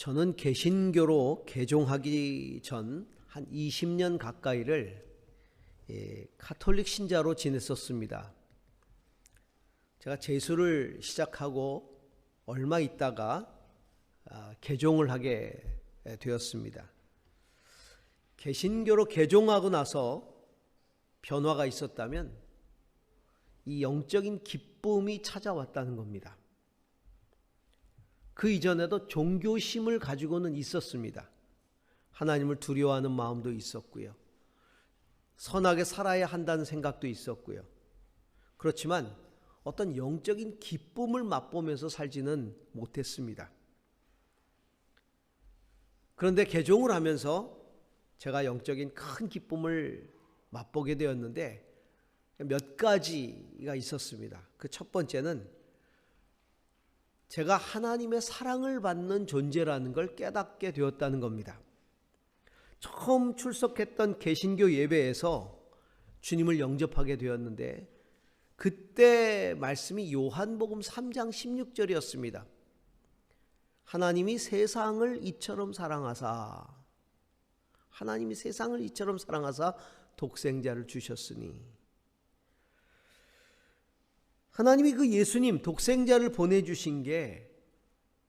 저는 개신교로 개종하기 전 한 20년 가까이를 카톨릭 신자로 지냈었습니다. 제가 재수를 시작하고 얼마 있다가 개종을 하게 되었습니다. 개신교로 개종하고 나서 변화가 있었다면 이 영적인 기쁨이 찾아왔다는 겁니다. 그 이전에도 종교심을 가지고는 있었습니다. 하나님을 두려워하는 마음도 있었고요. 선하게 살아야 한다는 생각도 있었고요. 그렇지만 어떤 영적인 기쁨을 맛보면서 살지는 못했습니다. 그런데 개종을 하면서 제가 영적인 큰 기쁨을 맛보게 되었는데 몇 가지가 있었습니다. 그 첫 번째는 제가 하나님의 사랑을 받는 존재라는 걸 깨닫게 되었다는 겁니다. 처음 출석했던 개신교 예배에서 주님을 영접하게 되었는데 그때 말씀이 요한복음 3장 16절이었습니다. 하나님이 세상을 이처럼 사랑하사 독생자를 주셨으니, 하나님이 그 예수님 독생자를 보내주신 게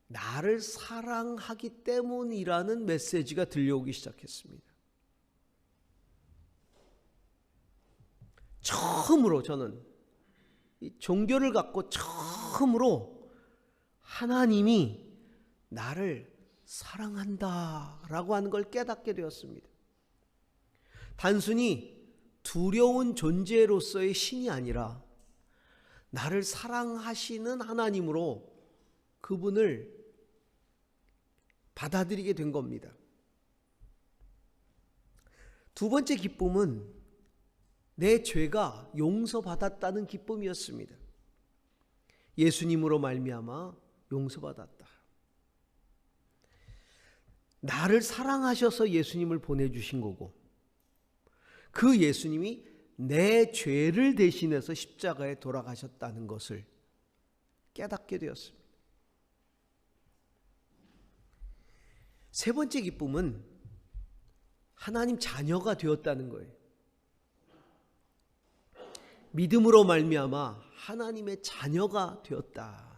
나를 사랑하기 때문이라는 메시지가 들려오기 시작했습니다. 처음으로 저는 이 종교를 갖고 처음으로 하나님이 나를 사랑한다라고 하는 걸 깨닫게 되었습니다. 단순히 두려운 존재로서의 신이 아니라 나를 사랑하시는 하나님으로 그분을 받아들이게 된 겁니다. 두 번째 기쁨은 내 죄가 용서받았다는 기쁨이었습니다. 예수님으로 말미암아 용서받았다. 나를 사랑하셔서 예수님을 보내주신 거고, 그 예수님이 내 죄를 대신해서 십자가에 돌아가셨다는 것을 깨닫게 되었습니다. 세 번째 기쁨은 하나님 자녀가 되었다는 거예요. 믿음으로 말미암아 하나님의 자녀가 되었다.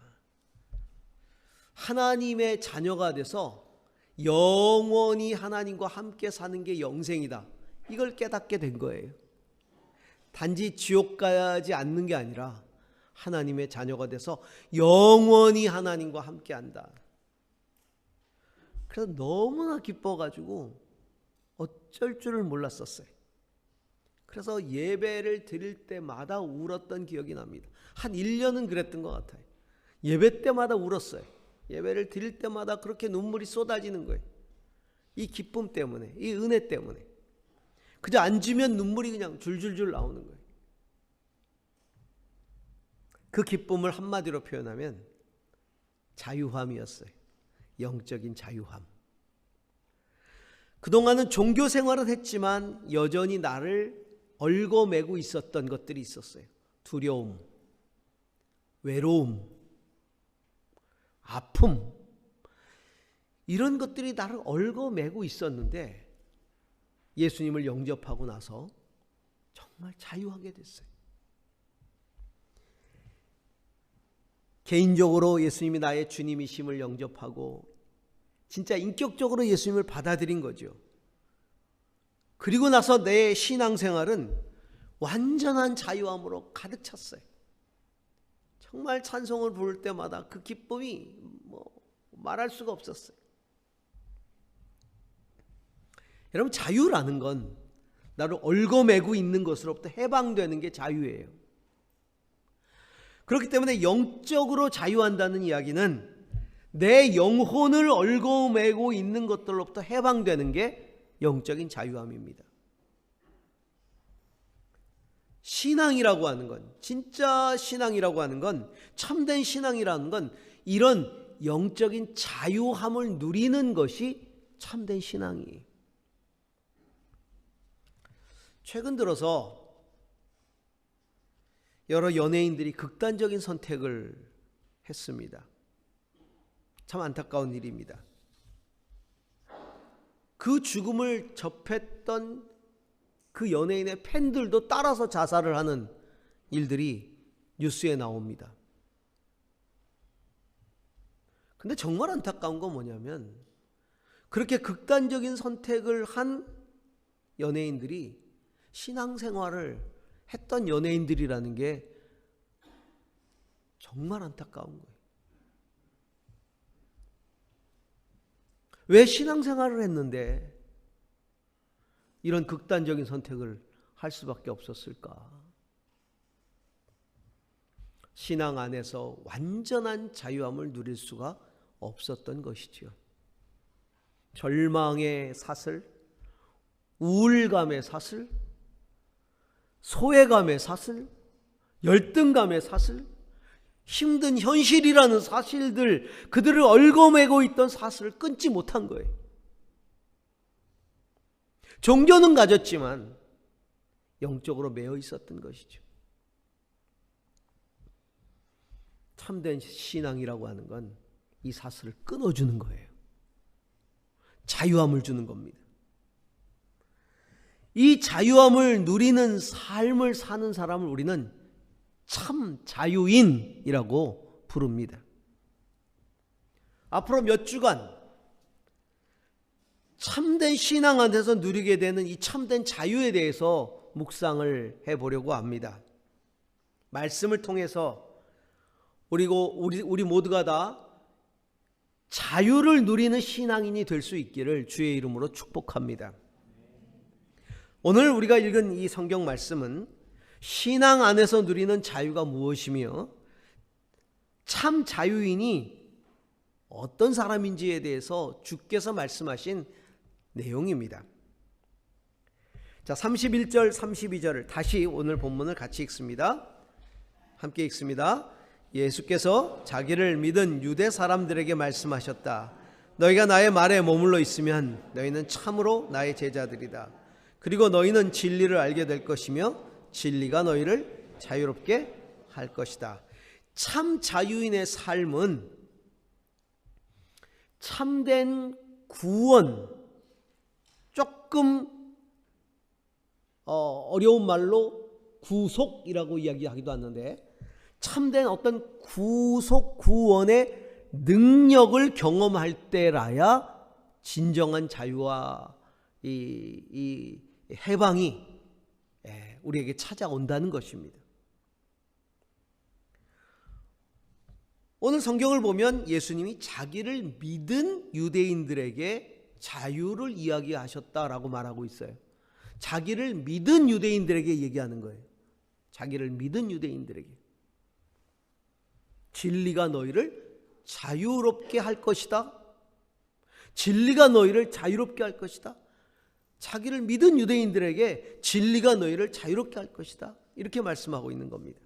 하나님의 자녀가 돼서 영원히 하나님과 함께 사는 게 영생이다. 이걸 깨닫게 된 거예요. 단지 지옥 가지 않는 게 아니라 하나님의 자녀가 돼서 영원히 하나님과 함께 한다. 그래서 너무나 기뻐가지고 어쩔 줄을 몰랐었어요. 그래서 예배를 드릴 때마다 울었던 기억이 납니다. 한 1년은 그랬던 것 같아요. 예배 때마다 울었어요. 예배를 드릴 때마다 그렇게 눈물이 쏟아지는 거예요. 이 기쁨 때문에, 이 은혜 때문에. 그저 앉으면 눈물이 그냥 줄줄줄 나오는 거예요. 그 기쁨을 한마디로 표현하면 자유함이었어요. 영적인 자유함. 그동안은 종교 생활을 했지만 여전히 나를 얽어매고 있었던 것들이 있었어요. 두려움, 외로움, 아픔, 이런 것들이 나를 얽어매고 있었는데 예수님을 영접하고 나서 정말 자유하게 됐어요. 개인적으로 예수님이 나의 주님이심을 영접하고 진짜 인격적으로 예수님을 받아들인 거죠. 그리고 나서 내 신앙생활은 완전한 자유함으로 가득 찼어요. 정말 찬송을 부를 때마다 그 기쁨이 말할 수가 없었어요. 여러분, 자유라는 건 나를 얽어매고 있는 것으로부터 해방되는 게 자유예요. 그렇기 때문에 영적으로 자유한다는 이야기는 내 영혼을 얽어매고 있는 것들로부터 해방되는 게 영적인 자유함입니다. 신앙이라고 하는 건, 진짜 신앙이라고 하는 건, 참된 신앙이라는 건 이런 영적인 자유함을 누리는 것이 참된 신앙이에요. 최근 들어서 여러 연예인들이 극단적인 선택을 했습니다. 참 안타까운 일입니다. 그 죽음을 접했던 그 연예인의 팬들도 따라서 자살을 하는 일들이 뉴스에 나옵니다. 근데 정말 안타까운 건 뭐냐면 그렇게 극단적인 선택을 한 연예인들이 신앙생활을 했던 연예인들이라는 게 정말 안타까운 거예요. 왜 신앙생활을 했는데 이런 극단적인 선택을 할 수밖에 없었을까? 신앙 안에서 완전한 자유함을 누릴 수가 없었던 것이지요. 절망의 사슬, 우울감의 사슬, 소외감의 사슬, 열등감의 사슬, 힘든 현실이라는 사실들, 그들을 얽어매고 있던 사슬을 끊지 못한 거예요. 종교는 가졌지만 영적으로 매여 있었던 것이죠. 참된 신앙이라고 하는 건 이 사슬을 끊어주는 거예요. 자유함을 주는 겁니다. 이 자유함을 누리는 삶을 사는 사람을 우리는 참 자유인이라고 부릅니다. 앞으로 몇 주간 참된 신앙 안에서 누리게 되는 이 참된 자유에 대해서 묵상을 해보려고 합니다. 말씀을 통해서 우리 모두가 다 자유를 누리는 신앙인이 될 수 있기를 주의 이름으로 축복합니다. 오늘 우리가 읽은 이 성경 말씀은 신앙 안에서 누리는 자유가 무엇이며 참 자유인이 어떤 사람인지에 대해서 주께서 말씀하신 내용입니다. 자, 31절 32절을 다시 오늘 본문을 같이 읽습니다. 함께 읽습니다. 예수께서 자기를 믿은 유대 사람들에게 말씀하셨다. 너희가 나의 말에 머물러 있으면 너희는 참으로 나의 제자들이다. 그리고 너희는 진리를 알게 될 것이며 진리가 너희를 자유롭게 할 것이다. 참 자유인의 삶은 참된 구원, 조금 어려운 말로 구속이라고 이야기하기도 하는데 참된 어떤 구속, 구원의 능력을 경험할 때라야 진정한 자유와 이 해방이 우리에게 찾아온다는 것입니다. 오늘 성경을 보면 예수님이 자기를 믿은 유대인들에게 자유를 이야기하셨다라고 말하고 있어요. 자기를 믿은 유대인들에게 얘기하는 거예요. 자기를 믿은 유대인들에게. 진리가 너희를 자유롭게 할 것이다. 진리가 너희를 자유롭게 할 것이다. 자기를 믿은 유대인들에게 진리가 너희를 자유롭게 할 것이다. 이렇게 말씀하고 있는 겁니다.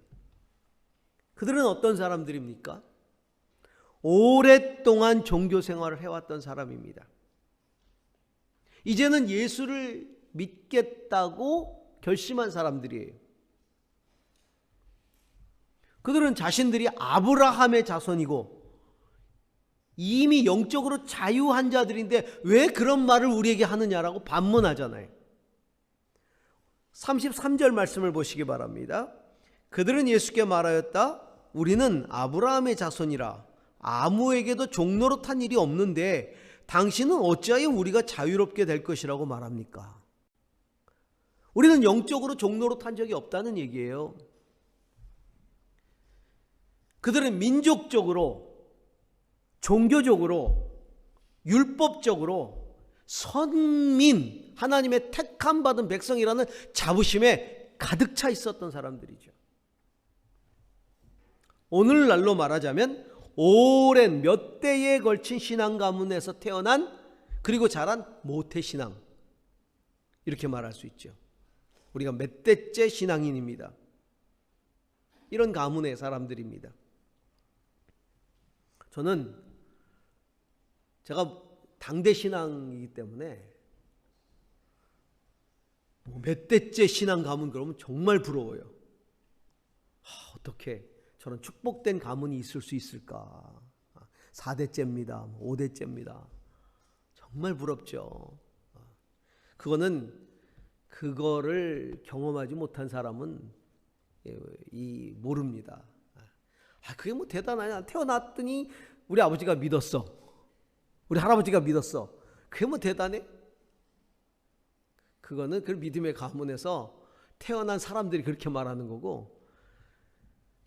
그들은 어떤 사람들입니까? 오랫동안 종교 생활을 해왔던 사람입니다. 이제는 예수를 믿겠다고 결심한 사람들이에요. 그들은 자신들이 아브라함의 자손이고 이미 영적으로 자유한 자들인데 왜 그런 말을 우리에게 하느냐라고 반문하잖아요. 33절 말씀을 보시기 바랍니다. 그들은 예수께 말하였다. 우리는 아브라함의 자손이라 아무에게도 종로로 탄 일이 없는데 당신은 어찌하여 우리가 자유롭게 될 것이라고 말합니까? 우리는 영적으로 종로로 탄 적이 없다는 얘기예요. 그들은 민족적으로, 종교적으로, 율법적으로 선민, 하나님의 택함 받은 백성이라는 자부심에 가득 차 있었던 사람들이죠. 오늘날로 말하자면 오랜 몇 대에 걸친 신앙 가문에서 태어난 그리고 자란 모태신앙, 이렇게 말할 수 있죠. 우리가 몇 대째 신앙인입니다. 이런 가문의 사람들입니다. 저는 제가 당대 신앙이기 때문에 몇 대째 신앙 가문 그러면 정말 부러워요. 어떻게 저런 축복된 가문이 있을 수 있을까? 4대째입니다. 5대째입니다. 정말 부럽죠. 그거를 경험하지 못한 사람은 모릅니다. 그게 뭐 대단하냐. 태어났더니 우리 아버지가 믿었어. 우리 할아버지가 믿었어. 그게 뭐 대단해? 그거는 그 믿음의 가문에서 태어난 사람들이 그렇게 말하는 거고,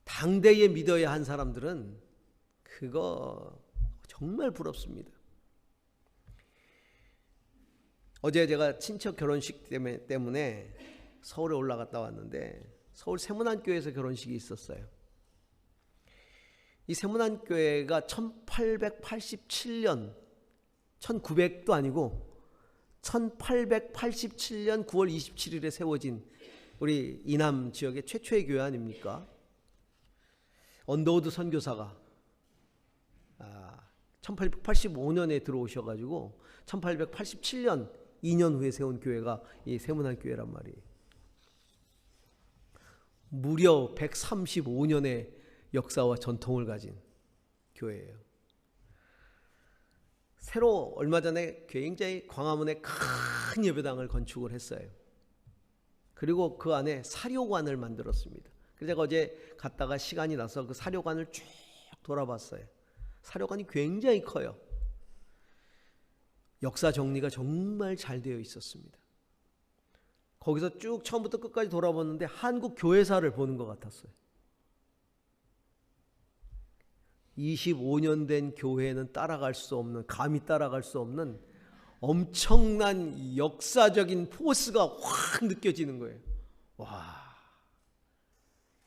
당대에 믿어야 한 사람들은 그거 정말 부럽습니다. 어제 제가 친척 결혼식 때문에 서울에 올라갔다 왔는데, 서울 세문안교회에서 결혼식이 있었어요. 이 세문안교회가 1887년, 1900도 아니고 1887년 9월 27일에 세워진 우리 이남 지역의 최초의 교회 아닙니까? 언더우드 선교사가 1885년에 들어오셔가지고 1887년 2년 후에 세운 교회가 이 세문안교회란 말이에요. 무려 135년의 역사와 전통을 가진 교회예요. 새로 얼마 전에 굉장히 광화문에 큰 예배당을 건축을 했어요. 그리고 그 안에 사료관을 만들었습니다. 그래서 제가 어제 갔다가 시간이 나서 그 사료관을 쭉 돌아봤어요. 사료관이 굉장히 커요. 역사 정리가 정말 잘 되어 있었습니다. 거기서 쭉 처음부터 끝까지 돌아봤는데 한국 교회사를 보는 것 같았어요. 25년 된 교회는 따라갈 수 없는, 감히 따라갈 수 없는 엄청난 역사적인 포스가 확 느껴지는 거예요. 와,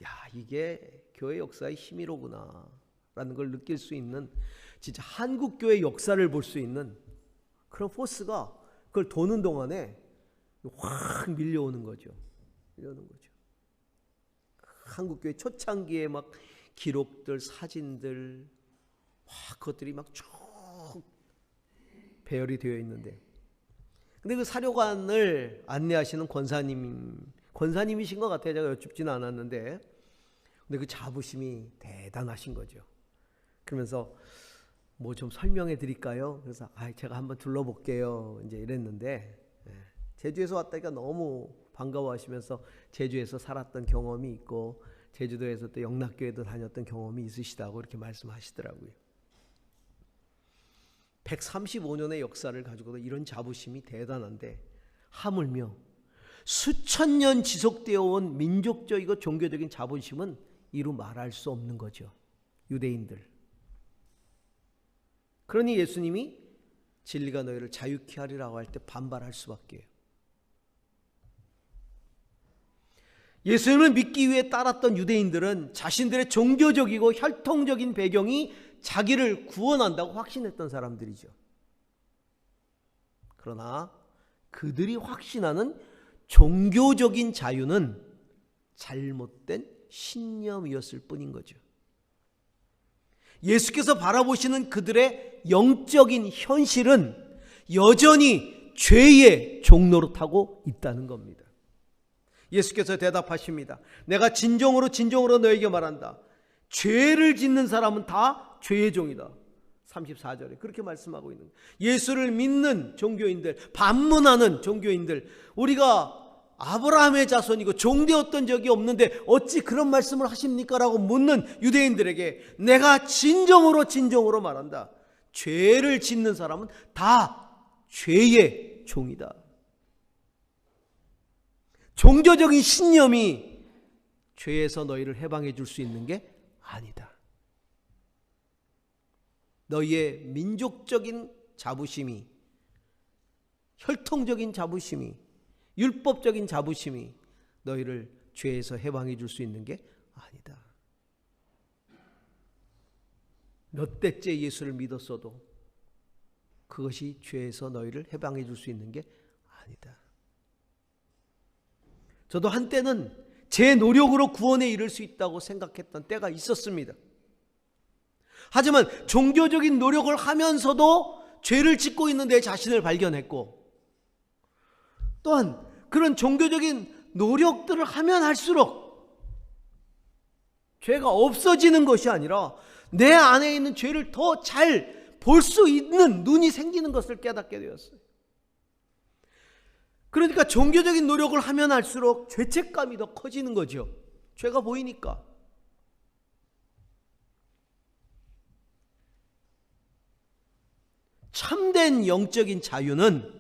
야, 이게 교회 역사의 힘이로구나 라는 걸 느낄 수 있는, 진짜 한국 교회 역사를 볼 수 있는 그런 포스가 그걸 도는 동안에 확 밀려오는 거죠. 한국 교회 초창기에 막 기록들, 사진들, 그것들이 막 쭉 배열이 되어 있는데, 근데 그 사료관을 안내하시는 권사님이신 것 같아요. 제가 여쭙지는 않았는데, 근데 그 자부심이 대단하신 거죠. 그러면서 뭐 좀 설명해 드릴까요? 그래서 제가 한번 둘러볼게요. 이제 이랬는데, 제주에서 왔다니까 너무 반가워하시면서 제주에서 살았던 경험이 있고 제주도에서 또 영락교회도 다녔던 경험이 있으시다고 이렇게 말씀하시더라고요. 135년의 역사를 가지고도 이런 자부심이 대단한데, 하물며 수천 년 지속되어 온 민족적이고 종교적인 자부심은 이루 말할 수 없는 거죠. 유대인들. 그러니 예수님이 진리가 너희를 자유케 하리라고 할 때 반발할 수밖에. 예수님을 믿기 위해 따랐던 유대인들은 자신들의 종교적이고 혈통적인 배경이 자기를 구원한다고 확신했던 사람들이죠. 그러나 그들이 확신하는 종교적인 자유는 잘못된 신념이었을 뿐인 거죠. 예수께서 바라보시는 그들의 영적인 현실은 여전히 죄의 종노릇하고 있다는 겁니다. 예수께서 대답하십니다. 내가 진정으로 너에게 말한다. 죄를 짓는 사람은 다 죄의 종이다. 34절에 그렇게 말씀하고 있는 거예요. 예수를 믿는 종교인들, 반문하는 종교인들, 우리가 아브라함의 자손이고 종되었던 적이 없는데 어찌 그런 말씀을 하십니까? 라고 묻는 유대인들에게 내가 진정으로 말한다. 죄를 짓는 사람은 다 죄의 종이다. 종교적인 신념이 죄에서 너희를 해방해 줄 수 있는 게 아니다. 너희의 민족적인 자부심이, 혈통적인 자부심이, 율법적인 자부심이 너희를 죄에서 해방해 줄 수 있는 게 아니다. 몇 대째 예수를 믿었어도 그것이 죄에서 너희를 해방해 줄 수 있는 게 아니다. 저도 한때는 제 노력으로 구원에 이를 수 있다고 생각했던 때가 있었습니다. 하지만 종교적인 노력을 하면서도 죄를 짓고 있는 내 자신을 발견했고, 또한 그런 종교적인 노력들을 하면 할수록 죄가 없어지는 것이 아니라 내 안에 있는 죄를 더 잘 볼 수 있는 눈이 생기는 것을 깨닫게 되었어요. 그러니까 종교적인 노력을 하면 할수록 죄책감이 더 커지는 거죠. 죄가 보이니까. 참된 영적인 자유는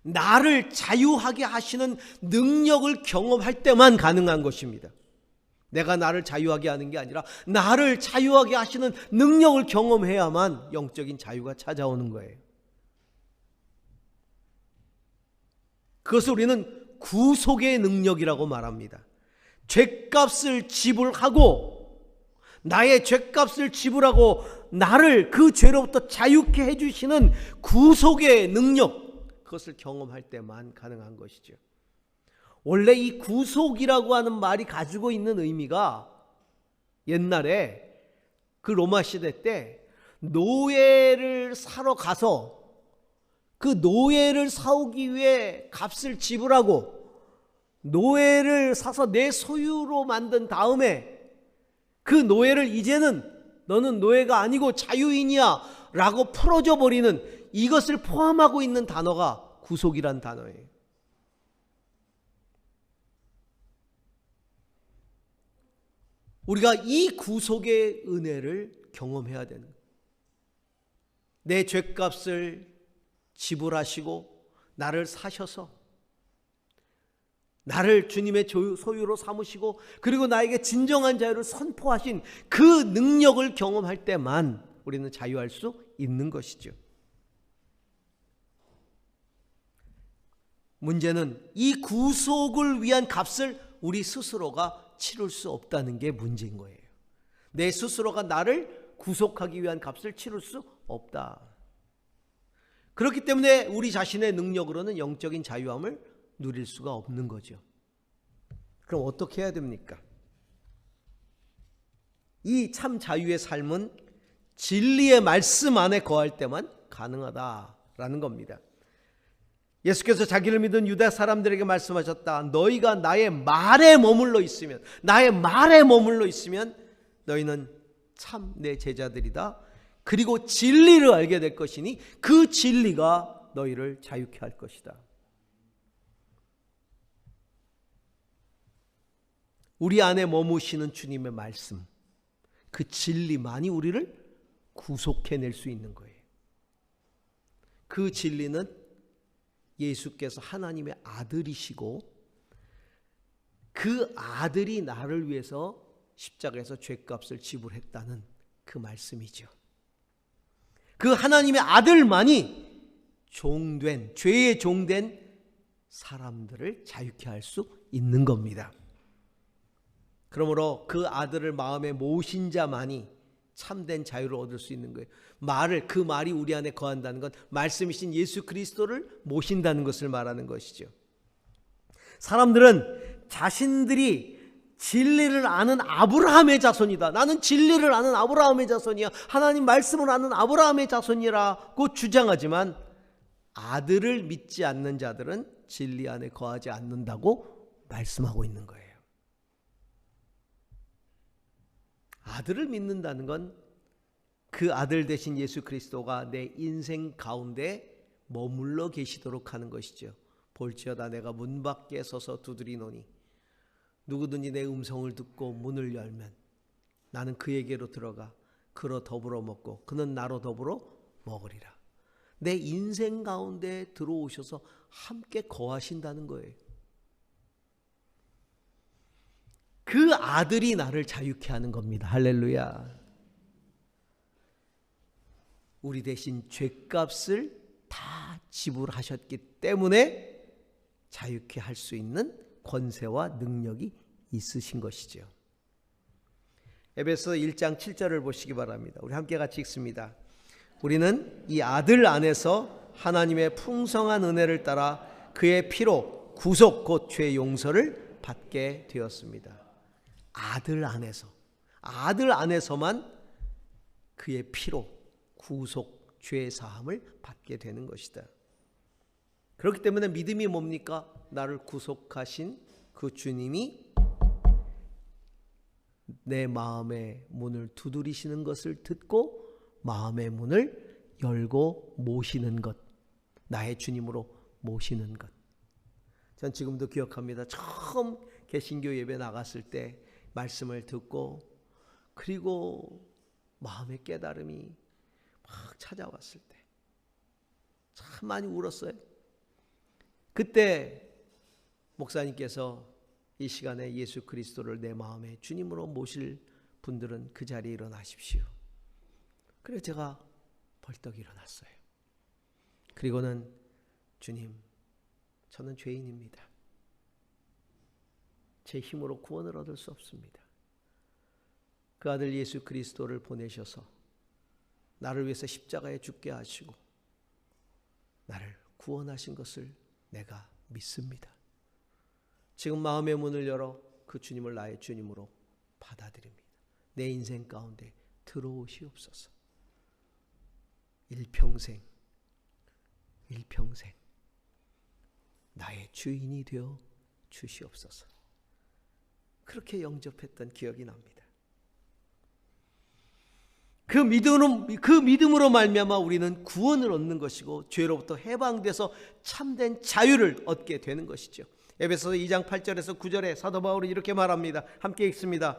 나를 자유하게 하시는 능력을 경험할 때만 가능한 것입니다. 내가 나를 자유하게 하는 게 아니라 나를 자유하게 하시는 능력을 경험해야만 영적인 자유가 찾아오는 거예요. 그것을 우리는 구속의 능력이라고 말합니다. 죄값을 지불하고, 나의 죄값을 지불하고 나를 그 죄로부터 자유케 해주시는 구속의 능력, 그것을 경험할 때만 가능한 것이죠. 원래 이 구속이라고 하는 말이 가지고 있는 의미가 옛날에 그 로마 시대 때 노예를 사러 가서 그 노예를 사오기 위해 값을 지불하고 노예를 사서 내 소유로 만든 다음에 그 노예를 이제는 너는 노예가 아니고 자유인이야 라고 풀어줘 버리는, 이것을 포함하고 있는 단어가 구속이란 단어예요. 우리가 이 구속의 은혜를 경험해야 되는 거예요. 내 죄값을 지불하시고 나를 사셔서 나를 주님의 소유로 삼으시고 그리고 나에게 진정한 자유를 선포하신 그 능력을 경험할 때만 우리는 자유할 수 있는 것이죠. 문제는 이 구속을 위한 값을 우리 스스로가 치를 수 없다는 게 문제인 거예요. 내 스스로가 나를 구속하기 위한 값을 치를 수 없다. 그렇기 때문에 우리 자신의 능력으로는 영적인 자유함을 누릴 수가 없는 거죠. 그럼 어떻게 해야 됩니까? 이 참 자유의 삶은 진리의 말씀 안에 거할 때만 가능하다라는 겁니다. 예수께서 자기를 믿은 유다 사람들에게 말씀하셨다. 너희가 나의 말에 머물러 있으면, 나의 말에 머물러 있으면 너희는 참 내 제자들이다. 그리고 진리를 알게 될 것이니 그 진리가 너희를 자유케 할 것이다. 우리 안에 머무시는 주님의 말씀, 그 진리만이 우리를 구속해낼 수 있는 거예요. 그 진리는 예수께서 하나님의 아들이시고 그 아들이 나를 위해서 십자가에서 죄값을 지불했다는 그 말씀이죠. 그 하나님의 아들만이 종된, 죄의 종된 사람들을 자유케 할 수 있는 겁니다. 그러므로 그 아들을 마음에 모신 자만이 참된 자유를 얻을 수 있는 거예요. 그 말이 우리 안에 거한다는 건 말씀이신 예수 그리스도를 모신다는 것을 말하는 것이죠. 사람들은 자신들이 진리를 아는 아브라함의 자손이다. 나는 진리를 아는 아브라함의 자손이야. 하나님 말씀을 아는 아브라함의 자손이라고 주장하지만 아들을 믿지 않는 자들은 진리 안에 거하지 않는다고 말씀하고 있는 거예요. 아들을 믿는다는 건 그 아들 되신 예수 그리스도가 내 인생 가운데 머물러 계시도록 하는 것이죠. 볼지어다 내가 문 밖에 서서 두드리노니 누구든지 내 음성을 듣고 문을 열면 나는 그에게로 들어가 그로 더불어 먹고 그는 나로 더불어 먹으리라. 내 인생 가운데 들어오셔서 함께 거하신다는 거예요. 그 아들이 나를 자유케 하는 겁니다. 할렐루야. 우리 대신 죄값을 다 지불하셨기 때문에 자유케 할 수 있는 권세와 능력이 있으신 것이죠. 에베소 1장 7절을 보시기 바랍니다. 우리 함께 같이 읽습니다. 우리는 이 아들 안에서 하나님의 풍성한 은혜를 따라 그의 피로 구속 곧 죄 용서를 받게 되었습니다. 아들 안에서만 그의 피로 구속 죄 사함을 받게 되는 것이다. 그렇기 때문에 믿음이 뭡니까? 나를 구속하신 그 주님이 내 마음의 문을 두드리시는 것을 듣고 마음의 문을 열고 모시는 것, 나의 주님으로 모시는 것. 전 지금도 기억합니다. 처음 개신교 예배 나갔을 때 말씀을 듣고 그리고 마음의 깨달음이 막 찾아왔을 때 참 많이 울었어요. 그때 목사님께서 이 시간에 예수 그리스도를 내 마음에 주님으로 모실 분들은 그 자리에 일어나십시오. 그래서 제가 벌떡 일어났어요. 그리고는 주님, 저는 죄인입니다. 제 힘으로 구원을 얻을 수 없습니다. 그 아들 예수 그리스도를 보내셔서 나를 위해서 십자가에 죽게 하시고 나를 구원하신 것을 내가 믿습니다. 지금 마음의 문을 열어 그 주님을 나의 주님으로 받아들입니다. 내 인생 가운데 들어오시옵소서. 일평생 나의 주인이 되어 주시옵소서. 그렇게 영접했던 기억이 납니다. 그 믿음으로 말미암아 우리는 구원을 얻는 것이고 죄로부터 해방돼서 참된 자유를 얻게 되는 것이죠. 에베소서 2장 8절에서 9절에 사도 바울은 이렇게 말합니다. 함께 읽습니다.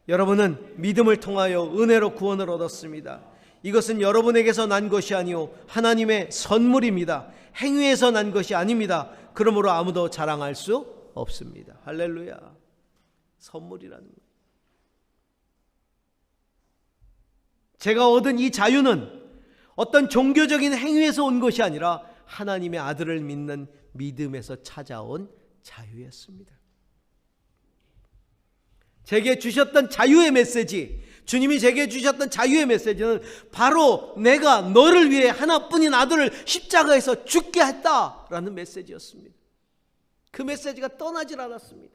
여러분은 믿음을 통하여 은혜로 구원을 얻었습니다. 이것은 여러분에게서 난 것이 아니요 하나님의 선물입니다. 행위에서 난 것이 아닙니다. 그러므로 아무도 자랑할 수 없습니다. 할렐루야. 선물이라는 거예요. 제가 얻은 이 자유는 어떤 종교적인 행위에서 온 것이 아니라 하나님의 아들을 믿는 믿음에서 찾아온 자유였습니다. 제게 주셨던 자유의 메시지, 주님이 제게 주셨던 자유의 메시지는 바로 내가 너를 위해 하나뿐인 아들을 십자가에서 죽게 했다라는 메시지였습니다. 그 메시지가 떠나질 않았습니다.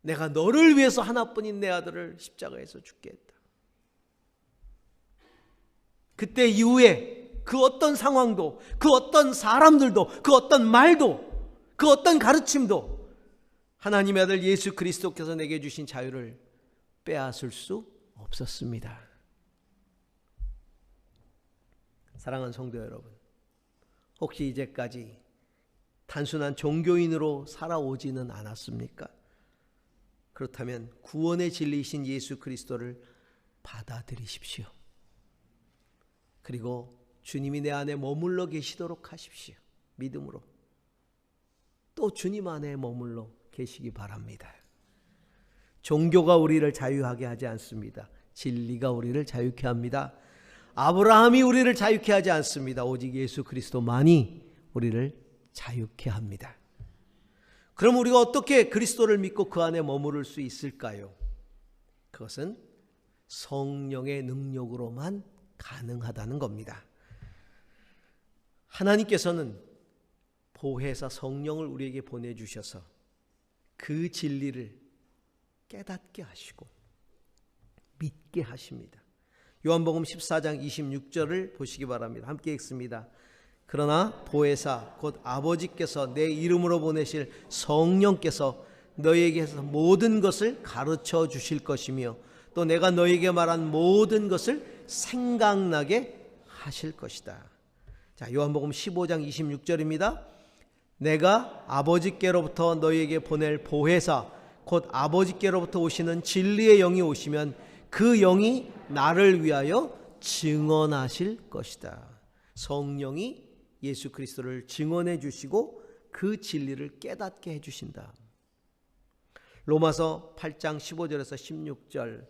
내가 너를 위해서 하나뿐인 내 아들을 십자가에서 죽게 했다. 그때 이후에 그 어떤 상황도, 그 어떤 사람들도, 그 어떤 말도, 그 어떤 가르침도 하나님의 아들 예수 그리스도께서 내게 주신 자유를 빼앗을 수 없었습니다. 사랑하는 성도 여러분, 혹시 이제까지 단순한 종교인으로 살아오지는 않았습니까? 그렇다면 구원의 진리이신 예수 그리스도를 받아들이십시오. 그리고 주님이 내 안에 머물러 계시도록 하십시오. 믿음으로. 또 주님 안에 머물러 계시기 바랍니다. 종교가 우리를 자유하게 하지 않습니다. 진리가 우리를 자유케 합니다. 아브라함이 우리를 자유케 하지 않습니다. 오직 예수 그리스도만이 우리를 자유케 합니다. 그럼 우리가 어떻게 그리스도를 믿고 그 안에 머무를 수 있을까요? 그것은 성령의 능력으로만 가능하다는 겁니다. 하나님께서는 보혜사 성령을 우리에게 보내주셔서 그 진리를 깨닫게 하시고 믿게 하십니다. 요한복음 14장 26절을 보시기 바랍니다. 함께 읽습니다. 그러나 보혜사 곧 아버지께서 내 이름으로 보내실 성령께서 너희에게서 모든 것을 가르쳐 주실 것이며 또 내가 너희에게 말한 모든 것을 생각나게 하실 것이다. 자, 요한복음 15장 26절입니다. 내가 아버지께로부터 너희에게 보낼 보혜사 곧 아버지께로부터 오시는 진리의 영이 오시면 그 영이 나를 위하여 증언하실 것이다. 성령이 예수 그리스도를 증언해 주시고 그 진리를 깨닫게 해 주신다. 로마서 8장 15절에서 16절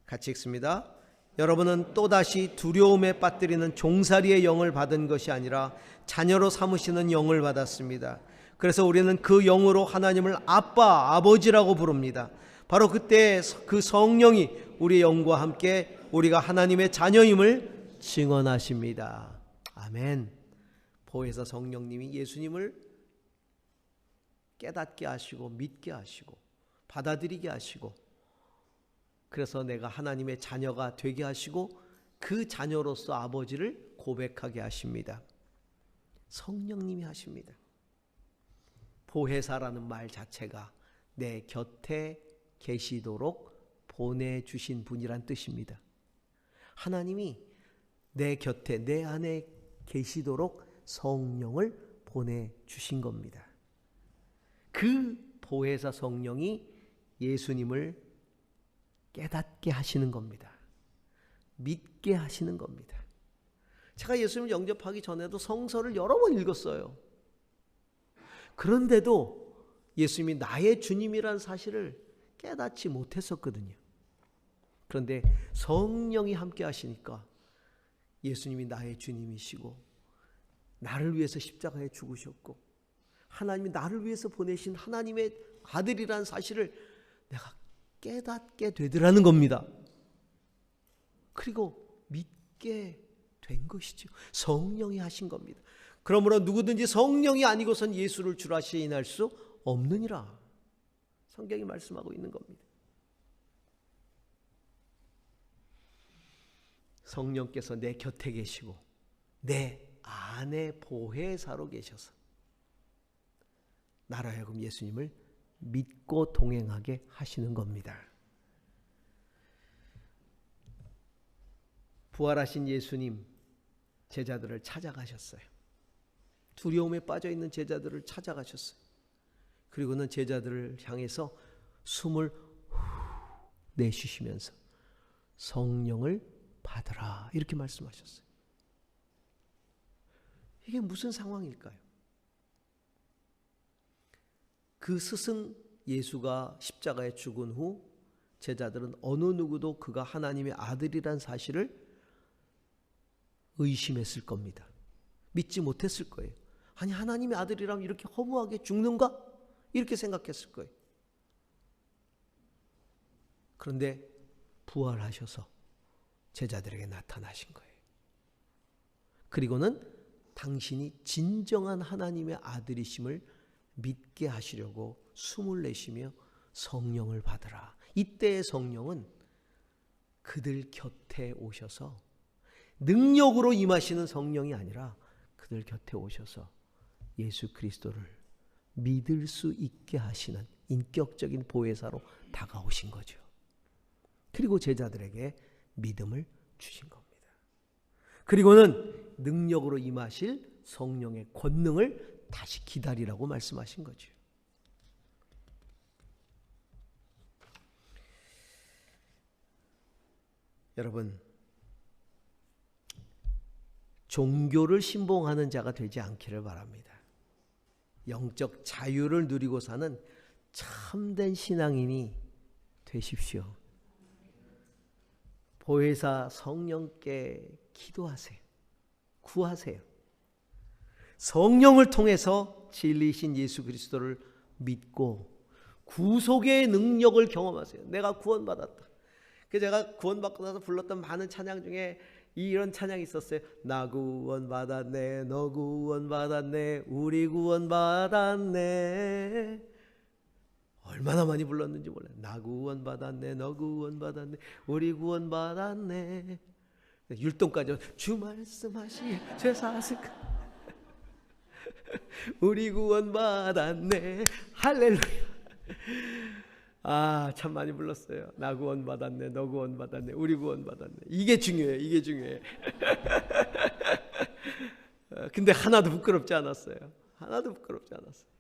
같이 읽습니다. 여러분은 또다시 두려움에 빠뜨리는 종살이의 영을 받은 것이 아니라 자녀로 삼으시는 영을 받았습니다. 그래서 우리는 그 영으로 하나님을 아빠, 아버지라고 부릅니다. 바로 그때 그 성령이 우리의 영과 함께 우리가 하나님의 자녀임을 증언하십니다. 아멘. 보혜사 성령님이 예수님을 깨닫게 하시고 믿게 하시고 받아들이게 하시고 그래서 내가 하나님의 자녀가 되게 하시고 그 자녀로서 아버지를 고백하게 하십니다. 성령님이 하십니다. 보혜사라는 말 자체가 내 곁에 계시도록 보내주신 분이란 뜻입니다. 하나님이 내 곁에 내 안에 계시도록 성령을 보내주신 겁니다. 그 보혜사 성령이 예수님을 깨닫게 하시는 겁니다. 믿게 하시는 겁니다. 제가 예수님을 영접하기 전에도 성서를 여러 번 읽었어요. 그런데도 예수님이 나의 주님이란 사실을 깨닫지 못했었거든요. 그런데 성령이 함께 하시니까 예수님이 나의 주님이시고 나를 위해서 십자가에 죽으셨고 하나님이 나를 위해서 보내신 하나님의 아들이란 사실을 내가 깨닫게 되더라는 겁니다. 그리고 믿게 된 것이죠. 성령이 하신 겁니다. 그러므로 누구든지 성령이 아니고선 예수를 주라 시인할 수 없느니라. 성경이 말씀하고 있는 겁니다. 성령께서 내 곁에 계시고 내 안에 보혜사로 계셔서 나로 하여금 예수님을 믿고 동행하게 하시는 겁니다. 부활하신 예수님 제자들을 찾아가셨어요. 두려움에 빠져있는 제자들을 찾아가셨어요. 그리고는 제자들을 향해서 숨을 후 내쉬시면서 성령을 받으라 이렇게 말씀하셨어요. 이게 무슨 상황일까요? 그 스승 예수가 십자가에 죽은 후 제자들은 어느 누구도 그가 하나님의 아들이란 사실을 의심했을 겁니다. 믿지 못했을 거예요. 아니 하나님의 아들이라면 이렇게 허무하게 죽는가? 이렇게 생각했을 거예요. 그런데 부활하셔서 제자들에게 나타나신 거예요. 그리고는 당신이 진정한 하나님의 아들이심을 믿게 하시려고 숨을 내쉬며 성령을 받으라. 이때의 성령은 그들 곁에 오셔서 능력으로 임하시는 성령이 아니라 그들 곁에 오셔서 예수 그리스도를 믿을 수 있게 하시는 인격적인 보혜사로 다가오신 거죠. 그리고 제자들에게 믿음을 주신 겁니다. 그리고는 능력으로 임하실 성령의 권능을 다시 기다리라고 말씀하신 거죠. 여러분, 종교를 신봉하는 자가 되지 않기를 바랍니다. 영적 자유를 누리고 사는 참된 신앙인이 되십시오. 보혜사 성령께 기도하세요. 구하세요. 성령을 통해서 진리이신 예수 그리스도를 믿고 구속의 능력을 경험하세요. 내가 구원받았다. 제가 구원받고 나서 불렀던 많은 찬양 중에 이런 찬양이 있었어요. 나 구원받았네, 너 구원받았네, 우리 구원받았네. 얼마나 많이 불렀는지 몰라요. 나 구원받았네, 너 구원받았네, 우리 구원받았네. 율동까지 주 말씀하시 죄사스까 우리 구원받았네, 할렐루야. 아, 참 많이 불렀어요. 나 구원받았네, 너 구원받았네, 우리 구원받았네. 이게 중요해요. 이게 중요해. 근데 하나도 부끄럽지 않았어요. 하나도 부끄럽지 않았어요.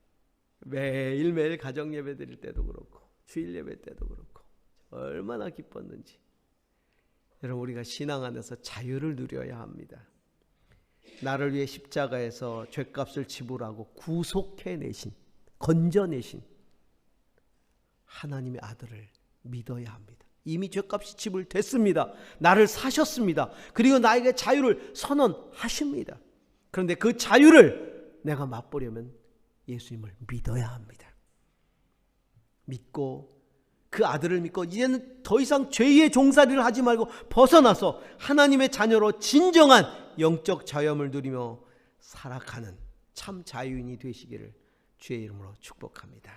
매일매일 가정 예배 드릴 때도 그렇고 주일 예배 때도 그렇고 얼마나 기뻤는지. 여러분, 우리가 신앙 안에서 자유를 누려야 합니다. 나를 위해 십자가에서 죗값을 지불하고 구속해내신, 건져내신 하나님의 아들을 믿어야 합니다. 이미 죗값이 지불됐습니다. 나를 사셨습니다. 그리고 나에게 자유를 선언하십니다. 그런데 그 자유를 내가 맛보려면 예수님을 믿어야 합니다. 믿고 그 아들을 믿고 이제는 더 이상 죄의 종살이를 하지 말고 벗어나서 하나님의 자녀로 진정한 영적 자유함을 누리며 살아가는 참 자유인이 되시기를 주의 이름으로 축복합니다.